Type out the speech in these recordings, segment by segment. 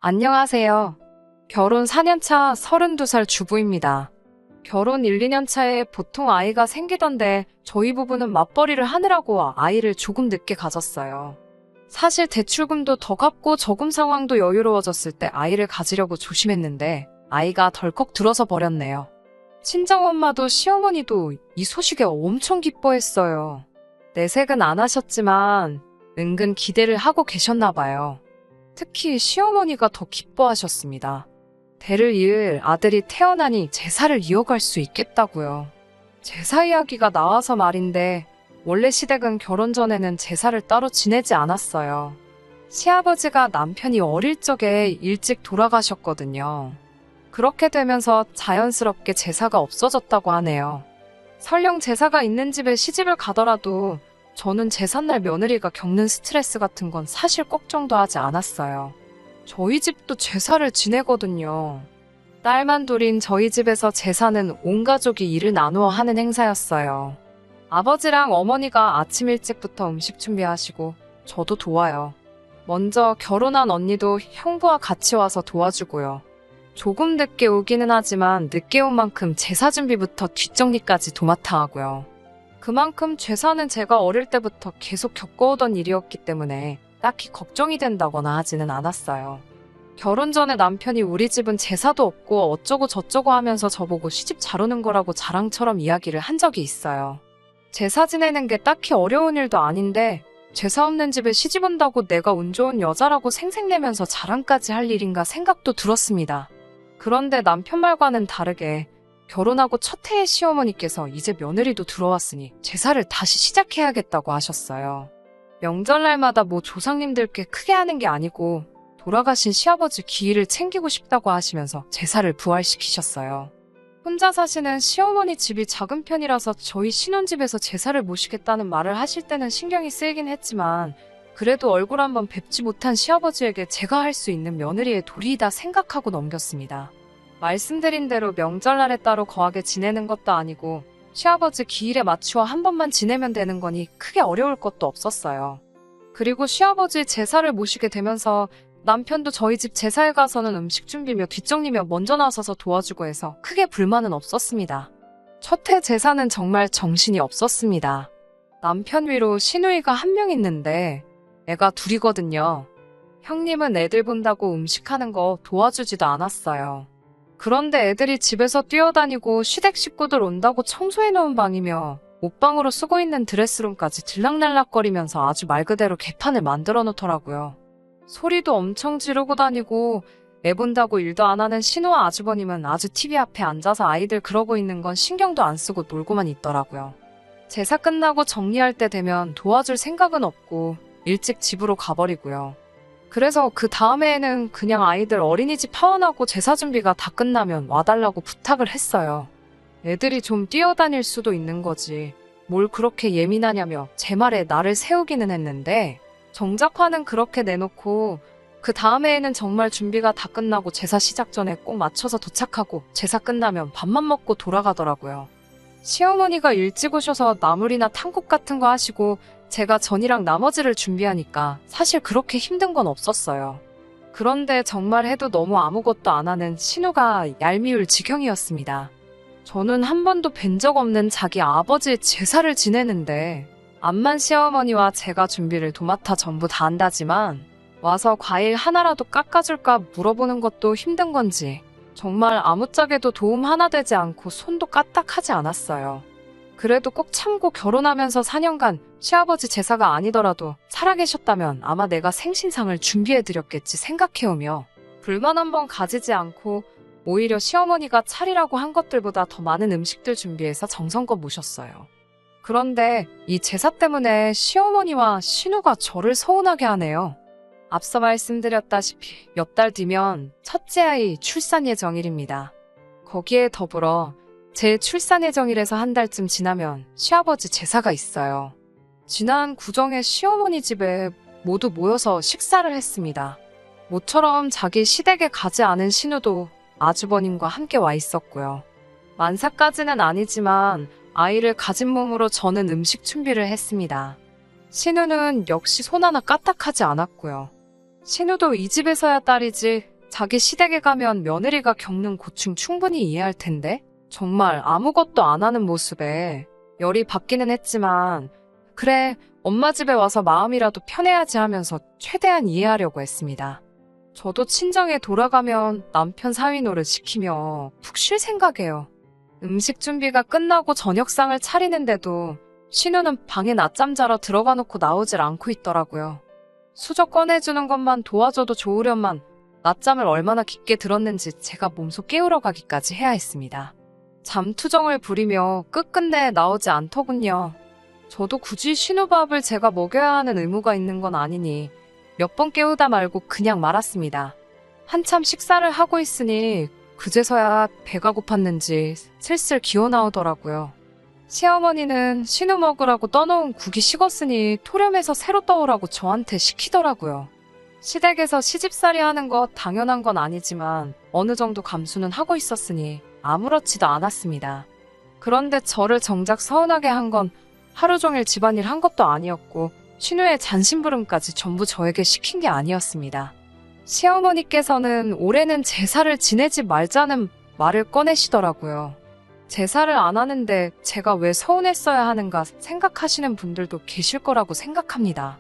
안녕하세요. 결혼 4년차 32살 주부입니다. 결혼 1, 2년 차에 보통 아이가 생기던데 저희 부부는 맞벌이를 하느라고 아이를 조금 늦게 가졌어요. 사실 대출금도 더 갚고 저금 상황도 여유로워졌을 때 아이를 가지려고 조심했는데 아이가 덜컥 들어서 버렸네요. 친정엄마도 시어머니도 이 소식에 엄청 기뻐했어요. 내색은 안 하셨지만 은근 기대를 하고 계셨나 봐요. 특히 시어머니가 더 기뻐하셨습니다. 대를 이을 아들이 태어나니 제사를 이어갈 수 있겠다고요. 제사 이야기가 나와서 말인데 원래 시댁은 결혼 전에는 제사를 따로 지내지 않았어요. 시아버지가 남편이 어릴 적에 일찍 돌아가셨거든요. 그렇게 되면서 자연스럽게 제사가 없어졌다고 하네요. 설령 제사가 있는 집에 시집을 가더라도 저는 제삿날 며느리가 겪는 스트레스 같은 건 사실 걱정도 하지 않았어요. 저희 집도 제사를 지내거든요. 딸만 둘인 저희 집에서 제사는 온 가족이 일을 나누어 하는 행사였어요. 아버지랑 어머니가 아침 일찍부터 음식 준비하시고 저도 도와요. 먼저 결혼한 언니도 형부와 같이 와서 도와주고요. 조금 늦게 오기는 하지만 늦게 온 만큼 제사 준비부터 뒷정리까지 도맡아 하고요. 그만큼 제사는 제가 어릴 때부터 계속 겪어오던 일이었기 때문에 딱히 걱정이 된다거나 하지는 않았어요. 결혼 전에 남편이 우리 집은 제사도 없고 어쩌고 저쩌고 하면서 저보고 시집 잘 오는 거라고 자랑처럼 이야기를 한 적이 있어요. 제사 지내는 게 딱히 어려운 일도 아닌데 제사 없는 집에 시집 온다고 내가 운 좋은 여자라고 생색내면서 자랑까지 할 일인가 생각도 들었습니다. 그런데 남편 말과는 다르게 결혼하고 첫 해에 시어머니께서 이제 며느리도 들어왔으니 제사를 다시 시작해야겠다고 하셨어요. 명절날마다 뭐 조상님들께 크게 하는 게 아니고 돌아가신 시아버지 기일을 챙기고 싶다고 하시면서 제사를 부활시키셨어요. 혼자 사시는 시어머니 집이 작은 편이라서 저희 신혼집에서 제사를 모시겠다는 말을 하실 때는 신경이 쓰이긴 했지만 그래도 얼굴 한번 뵙지 못한 시아버지에게 제가 할 수 있는 며느리의 도리이다 생각하고 넘겼습니다. 말씀드린 대로 명절날에 따로 거하게 지내는 것도 아니고 시아버지 기일에 맞추어 한 번만 지내면 되는 거니 크게 어려울 것도 없었어요. 그리고 시아버지 제사를 모시게 되면서 남편도 저희 집 제사에 가서는 음식 준비며 뒷정리며 먼저 나서서 도와주고 해서 크게 불만은 없었습니다. 첫 해 제사는 정말 정신이 없었습니다. 남편 위로 시누이가 한 명 있는데 애가 둘이거든요. 형님은 애들 본다고 음식하는 거 도와주지도 않았어요. 그런데 애들이 집에서 뛰어다니고 시댁 식구들 온다고 청소해놓은 방이며 옷방으로 쓰고 있는 드레스룸까지 들락날락거리면서 아주 말 그대로 개판을 만들어 놓더라고요. 소리도 엄청 지르고 다니고 애 본다고 일도 안 하는 신우와 아주버님은 아주 TV 앞에 앉아서 아이들 그러고 있는 건 신경도 안 쓰고 놀고만 있더라고요. 제사 끝나고 정리할 때 되면 도와줄 생각은 없고 일찍 집으로 가버리고요. 그래서 그 다음 해에는 그냥 아이들 어린이집 하원하고 제사 준비가 다 끝나면 와달라고 부탁을 했어요. 애들이 좀 뛰어다닐 수도 있는 거지. 뭘 그렇게 예민하냐며 제 말에 나를 세우기는 했는데 정작 화는 그렇게 내놓고 그 다음 해에는 정말 준비가 다 끝나고 제사 시작 전에 꼭 맞춰서 도착하고 제사 끝나면 밥만 먹고 돌아가더라고요. 시어머니가 일찍 오셔서 나물이나 탕국 같은 거 하시고 제가 전이랑 나머지를 준비하니까 사실 그렇게 힘든 건 없었어요. 그런데 정말 해도 너무 아무것도 안 하는 신우가 얄미울 지경이었습니다. 저는 한 번도 뵌 적 없는 자기 아버지의 제사를 지내는데 암만 시어머니와 제가 준비를 도맡아 전부 다 한다지만 와서 과일 하나라도 깎아줄까 물어보는 것도 힘든 건지 정말 아무짝에도 도움 하나 되지 않고 손도 까딱하지 않았어요. 그래도 꼭 참고 결혼하면서 4년간 시아버지 제사가 아니더라도 살아계셨다면 아마 내가 생신상을 준비해드렸겠지 생각해오며 불만 한번 가지지 않고 오히려 시어머니가 차리라고 한 것들보다 더 많은 음식들 준비해서 정성껏 모셨어요. 그런데 이 제사 때문에 시어머니와 신우가 저를 서운하게 하네요. 앞서 말씀드렸다시피 몇 달 뒤면 첫째 아이 출산 예정일입니다. 거기에 더불어 제 출산 예정일에서 한 달쯤 지나면 시아버지 제사가 있어요. 지난 구정에 시어머니 집에 모두 모여서 식사를 했습니다. 모처럼 자기 시댁에 가지 않은 신우도 아주버님과 함께 와 있었고요. 만사까지는 아니지만 아이를 가진 몸으로 저는 음식 준비를 했습니다. 신우는 역시 손 하나 까딱하지 않았고요. 신우도 이 집에서야 딸이지 자기 시댁에 가면 며느리가 겪는 고충 충분히 이해할 텐데 정말 아무것도 안 하는 모습에 열이 받기는 했지만 그래 엄마 집에 와서 마음이라도 편해야지 하면서 최대한 이해하려고 했습니다. 저도 친정에 돌아가면 남편 사위 노릇 시키며 푹 쉴 생각이에요. 음식 준비가 끝나고 저녁상을 차리는데도 신우는 방에 낮잠 자러 들어가 놓고 나오질 않고 있더라고요. 수저 꺼내주는 것만 도와줘도 좋으련만 낮잠을 얼마나 깊게 들었는지 제가 몸소 깨우러 가기까지 해야 했습니다. 잠투정을 부리며 끝끝내 나오지 않더군요. 저도 굳이 신우밥을 제가 먹여야 하는 의무가 있는 건 아니니 몇 번 깨우다 말고 그냥 말았습니다. 한참 식사를 하고 있으니 그제서야 배가 고팠는지 슬슬 기어 나오더라고요. 시어머니는 신우 먹으라고 떠놓은 국이 식었으니 토렴해서 새로 떠오라고 저한테 시키더라고요. 시댁에서 시집살이 하는 것 당연한 건 아니지만 어느 정도 감수는 하고 있었으니 아무렇지도 않았습니다. 그런데 저를 정작 서운하게 한 건 하루 종일 집안일 한 것도 아니었고 신우의 잔심부름까지 전부 저에게 시킨 게 아니었습니다. 시어머니께서는 올해는 제사를 지내지 말자는 말을 꺼내시더라고요. 제사를 안 하는데 제가 왜 서운했어야 하는가 생각하시는 분들도 계실 거라고 생각합니다.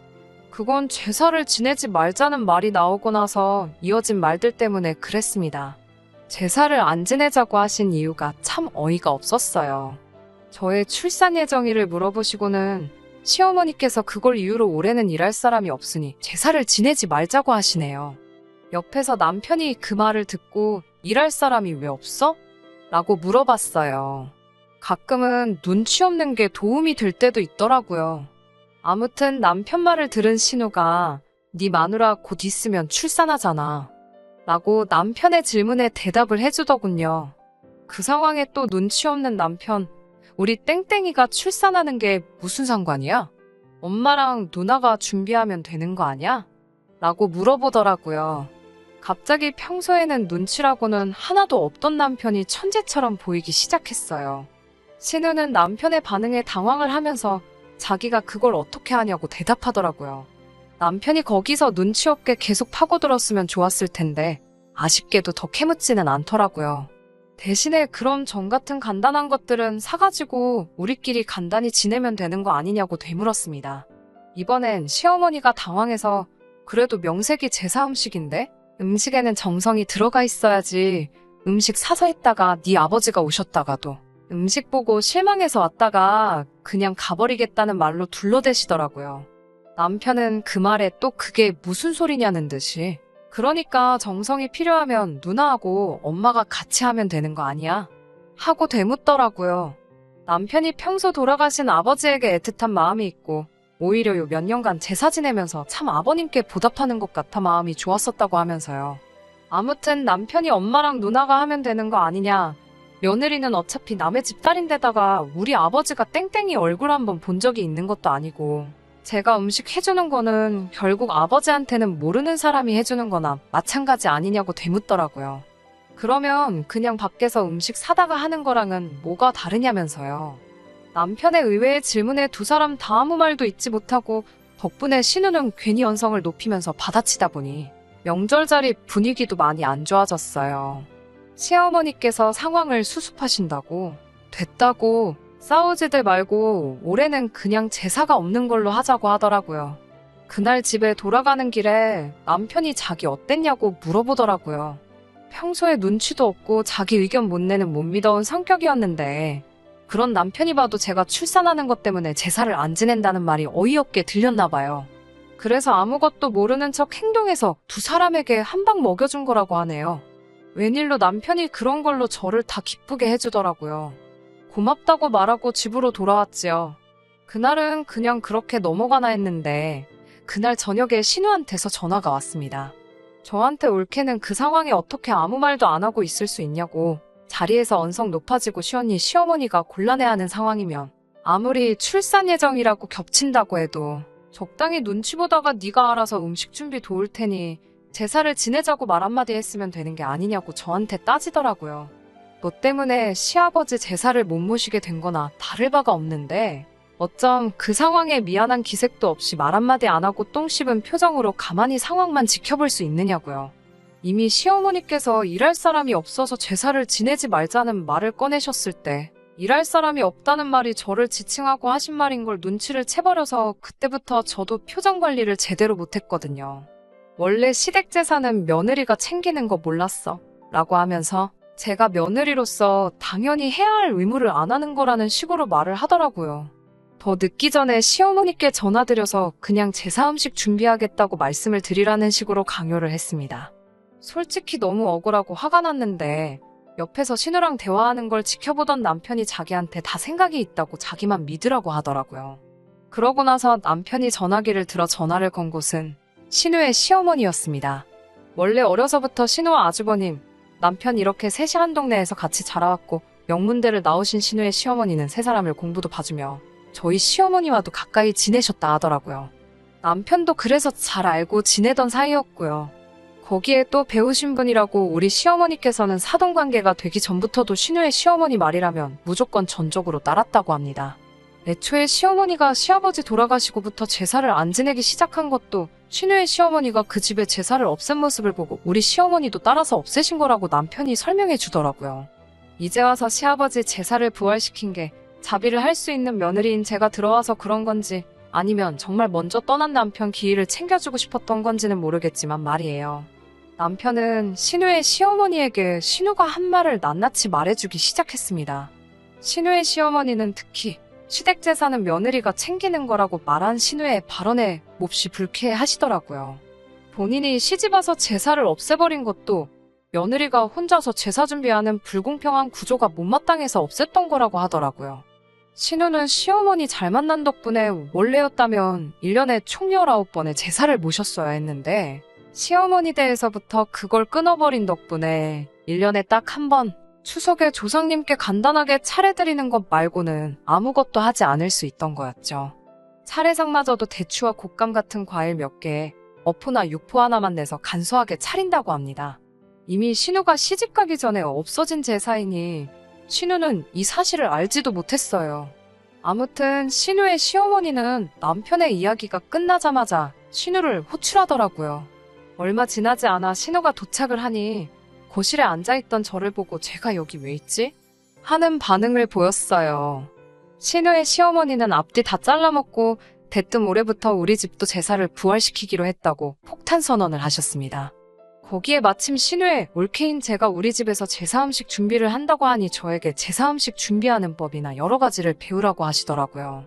그건 제사를 지내지 말자는 말이 나오고 나서 이어진 말들 때문에 그랬습니다. 제사를 안 지내자고 하신 이유가 참 어이가 없었어요. 저의 출산 예정일을 물어보시고는 시어머니께서 그걸 이유로 올해는 일할 사람이 없으니 제사를 지내지 말자고 하시네요. 옆에서 남편이 그 말을 듣고 일할 사람이 왜 없어? 라고 물어봤어요. 가끔은 눈치 없는 게 도움이 될 때도 있더라고요. 아무튼 남편 말을 들은 신우가 네 마누라 곧 있으면 출산하잖아 라고 남편의 질문에 대답을 해주더군요. 그 상황에 또 눈치 없는 남편, 우리 땡땡이가 출산하는 게 무슨 상관이야? 엄마랑 누나가 준비하면 되는 거 아니야? 라고 물어보더라고요. 갑자기 평소에는 눈치라고는 하나도 없던 남편이 천재처럼 보이기 시작했어요. 신우는 남편의 반응에 당황을 하면서 자기가 그걸 어떻게 하냐고 대답하더라고요. 남편이 거기서 눈치 없게 계속 파고들었으면 좋았을 텐데 아쉽게도 더 캐묻지는 않더라고요. 대신에 그런 전 같은 간단한 것들은 사가지고 우리끼리 간단히 지내면 되는 거 아니냐고 되물었습니다. 이번엔 시어머니가 당황해서 그래도 명색이 제사 음식인데? 음식에는 정성이 들어가 있어야지. 음식 사서 했다가 네 아버지가 오셨다가도 음식 보고 실망해서 왔다가 그냥 가버리겠다는 말로 둘러대시더라고요. 남편은 그 말에 또 그게 무슨 소리냐는 듯이 그러니까 정성이 필요하면 누나하고 엄마가 같이 하면 되는 거 아니야? 하고 되묻더라고요. 남편이 평소 돌아가신 아버지에게 애틋한 마음이 있고 오히려 요 몇 년간 제사 지내면서 참 아버님께 보답하는 것 같아 마음이 좋았었다고 하면서요. 아무튼 남편이 엄마랑 누나가 하면 되는 거 아니냐. 며느리는 어차피 남의 집 딸인데다가 우리 아버지가 땡땡이 얼굴 한번 본 적이 있는 것도 아니고 제가 음식 해주는 거는 결국 아버지한테는 모르는 사람이 해주는 거나 마찬가지 아니냐고 되묻더라고요. 그러면 그냥 밖에서 음식 사다가 하는 거랑은 뭐가 다르냐면서요. 남편의 의외의 질문에 두 사람 다 아무 말도 잊지 못하고 덕분에 신우는 괜히 언성을 높이면서 받아치다 보니 명절자리 분위기도 많이 안 좋아졌어요. 시어머니께서 상황을 수습하신다고 됐다고 싸우지들 말고 올해는 그냥 제사가 없는 걸로 하자고 하더라고요. 그날 집에 돌아가는 길에 남편이 자기 어땠냐고 물어보더라고요. 평소에 눈치도 없고 자기 의견 못 내는 못 믿어온 성격이었는데 그런 남편이 봐도 제가 출산하는 것 때문에 제사를 안 지낸다는 말이 어이없게 들렸나 봐요. 그래서 아무것도 모르는 척 행동해서 두 사람에게 한 방 먹여준 거라고 하네요. 웬일로 남편이 그런 걸로 저를 다 기쁘게 해주더라고요. 고맙다고 말하고 집으로 돌아왔지요. 그날은 그냥 그렇게 넘어가나 했는데 그날 저녁에 신우한테서 전화가 왔습니다. 저한테 올케는 그 상황에 어떻게 아무 말도 안 하고 있을 수 있냐고 자리에서 언성 높아지고 시언니 시어머니가 곤란해하는 상황이면 아무리 출산 예정이라고 겹친다고 해도 적당히 눈치 보다가 네가 알아서 음식 준비 도울 테니 제사를 지내자고 말 한마디 했으면 되는 게 아니냐고 저한테 따지더라고요. 너 때문에 시아버지 제사를 못 모시게 된 거나 다를 바가 없는데 어쩜 그 상황에 미안한 기색도 없이 말 한마디 안 하고 똥 씹은 표정으로 가만히 상황만 지켜볼 수 있느냐고요. 이미 시어머니께서 일할 사람이 없어서 제사를 지내지 말자는 말을 꺼내셨을 때 일할 사람이 없다는 말이 저를 지칭하고 하신 말인 걸 눈치를 채버려서 그때부터 저도 표정 관리를 제대로 못했거든요. 원래 시댁 제사는 며느리가 챙기는 거 몰랐어 라고 하면서 제가 며느리로서 당연히 해야 할 의무를 안 하는 거라는 식으로 말을 하더라고요. 더 늦기 전에 시어머니께 전화드려서 그냥 제사 음식 준비하겠다고 말씀을 드리라는 식으로 강요를 했습니다. 솔직히 너무 억울하고 화가 났는데 옆에서 신우랑 대화하는 걸 지켜보던 남편이 자기한테 다 생각이 있다고 자기만 믿으라고 하더라고요. 그러고 나서 남편이 전화기를 들어 전화를 건 곳은 신우의 시어머니였습니다. 원래 어려서부터 신우와 아주버님, 남편 이렇게 셋이 한 동네에서 같이 자라왔고 명문대를 나오신 신우의 시어머니는 세 사람을 공부도 봐주며 저희 시어머니와도 가까이 지내셨다 하더라고요. 남편도 그래서 잘 알고 지내던 사이였고요. 거기에 또 배우신 분이라고 우리 시어머니께서는 사돈관계가 되기 전부터도 신우의 시어머니 말이라면 무조건 전적으로 따랐다고 합니다. 애초에 시어머니가 시아버지 돌아가시고부터 제사를 안 지내기 시작한 것도 신우의 시어머니가 그 집에 제사를 없앤 모습을 보고 우리 시어머니도 따라서 없애신 거라고 남편이 설명해 주더라고요. 이제 와서 시아버지 제사를 부활시킨 게 자비를 할 수 있는 며느리인 제가 들어와서 그런 건지 아니면 정말 먼저 떠난 남편 기일을 챙겨주고 싶었던 건지는 모르겠지만 말이에요. 남편은 신우의 시어머니에게 신우가 한 말을 낱낱이 말해주기 시작했습니다. 신우의 시어머니는 특히 시댁 제사는 며느리가 챙기는 거라고 말한 신우의 발언에 몹시 불쾌해하시더라고요. 본인이 시집와서 제사를 없애버린 것도 며느리가 혼자서 제사 준비하는 불공평한 구조가 못마땅해서 없앴던 거라고 하더라고요. 신우는 시어머니 잘 만난 덕분에 원래였다면 1년에 총 19번의 제사를 모셨어야 했는데 시어머니 댁에서부터 그걸 끊어버린 덕분에 1년에 딱 한 번 추석에 조상님께 간단하게 차례드리는 것 말고는 아무것도 하지 않을 수 있던 거였죠. 차례상마저도 대추와 곶감 같은 과일 몇 개, 어포나 육포 하나만 내서 간소하게 차린다고 합니다. 이미 신우가 시집가기 전에 없어진 제사이니 신우는 이 사실을 알지도 못했어요. 아무튼 신우의 시어머니는 남편의 이야기가 끝나자마자 신우를 호출하더라고요. 얼마 지나지 않아 신우가 도착을 하니 거실에 앉아있던 저를 보고 제가 여기 왜 있지? 하는 반응을 보였어요. 신우의 시어머니는 앞뒤 다 잘라먹고 대뜸 올해부터 우리 집도 제사를 부활시키기로 했다고 폭탄 선언을 하셨습니다. 거기에 마침 신우의 올케인 제가 우리 집에서 제사 음식 준비를 한다고 하니 저에게 제사 음식 준비하는 법이나 여러 가지를 배우라고 하시더라고요.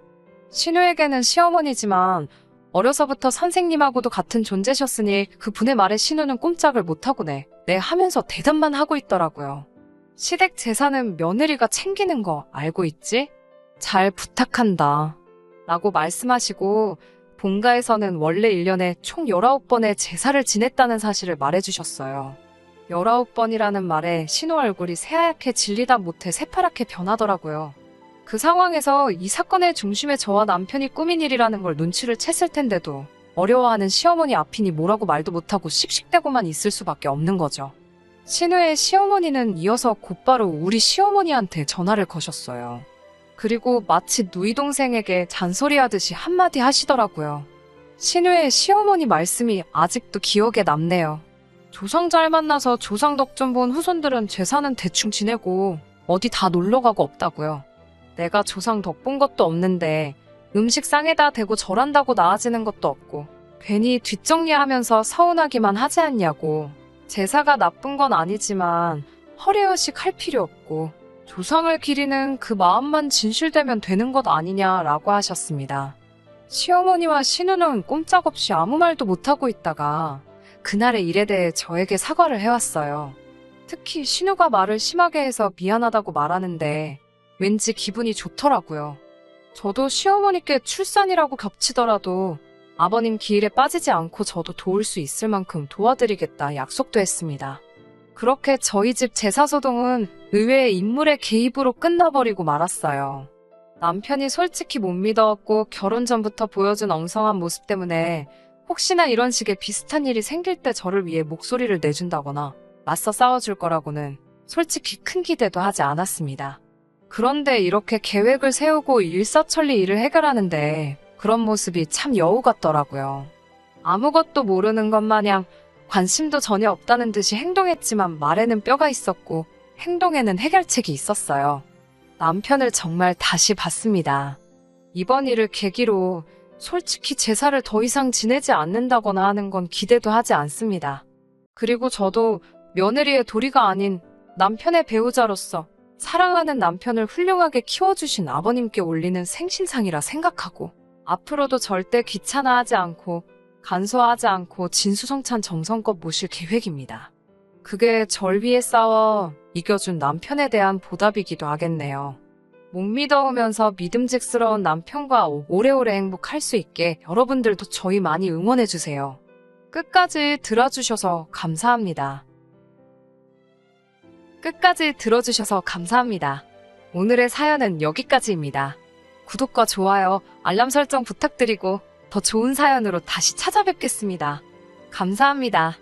신우에게는 시어머니지만 어려서부터 선생님하고도 같은 존재셨으니 그분의 말에 신우는 꼼짝을 못하고 네 하면서 대답만 하고 있더라고요. 시댁 제사는 며느리가 챙기는 거 알고 있지? 잘 부탁한다. 라고 말씀하시고 본가에서는 원래 1년에 총 19번의 제사를 지냈다는 사실을 말해주셨어요. 19번이라는 말에 신우 얼굴이 새하얗게 질리다 못해 새파랗게 변하더라고요. 그 상황에서 이 사건의 중심에 저와 남편이 꾸민 일이라는 걸 눈치를 챘을 텐데도 어려워하는 시어머니 앞이니 뭐라고 말도 못하고 씩씩대고만 있을 수밖에 없는 거죠. 신우의 시어머니는 이어서 곧바로 우리 시어머니한테 전화를 거셨어요. 그리고 마치 누이 동생에게 잔소리하듯이 한마디 하시더라고요. 신우의 시어머니 말씀이 아직도 기억에 남네요. 조상 잘 만나서 조상 덕 좀 본 후손들은 제사는 대충 지내고 어디 다 놀러가고 없다고요. 내가 조상 덕 본 것도 없는데 음식 상에다 대고 절한다고 나아지는 것도 없고 괜히 뒷정리하면서 서운하기만 하지 않냐고. 제사가 나쁜 건 아니지만 허례허식 할 필요 없고 조상을 기리는 그 마음만 진실되면 되는 것 아니냐라고 하셨습니다. 시어머니와 신우는 꼼짝없이 아무 말도 못하고 있다가 그날의 일에 대해 저에게 사과를 해왔어요. 특히 신우가 말을 심하게 해서 미안하다고 말하는데 왠지 기분이 좋더라고요. 저도 시어머니께 출산이라고 겹치더라도 아버님 기일에 빠지지 않고 저도 도울 수 있을 만큼 도와드리겠다 약속도 했습니다. 그렇게 저희 집 제사소동은 의외의 인물의 개입으로 끝나버리고 말았어요. 남편이 솔직히 못 믿어왔고 결혼 전부터 보여준 엉성한 모습 때문에 혹시나 이런 식의 비슷한 일이 생길 때 저를 위해 목소리를 내준다거나 맞서 싸워줄 거라고는 솔직히 큰 기대도 하지 않았습니다. 그런데 이렇게 계획을 세우고 일사천리 일을 해결하는데 그런 모습이 참 여우 같더라고요. 아무것도 모르는 것 마냥 관심도 전혀 없다는 듯이 행동했지만 말에는 뼈가 있었고 행동에는 해결책이 있었어요. 남편을 정말 다시 봤습니다. 이번 일을 계기로 솔직히 제사를 더 이상 지내지 않는다거나 하는 건 기대도 하지 않습니다. 그리고 저도 며느리의 도리가 아닌 남편의 배우자로서 사랑하는 남편을 훌륭하게 키워주신 아버님께 올리는 생신상이라 생각하고 앞으로도 절대 귀찮아하지 않고 간소화하지 않고 진수성찬 정성껏 모실 계획입니다. 그게 절 위해 싸워 이겨준 남편에 대한 보답이기도 하겠네요. 못 믿어오면서 믿음직스러운 남편과 오래오래 행복할 수 있게 여러분들도 저희 많이 응원해주세요. 끝까지 들어주셔서 감사합니다. 끝까지 들어주셔서 감사합니다. 오늘의 사연은 여기까지입니다. 구독과 좋아요, 알람 설정 부탁드리고 더 좋은 사연으로 다시 찾아뵙겠습니다. 감사합니다.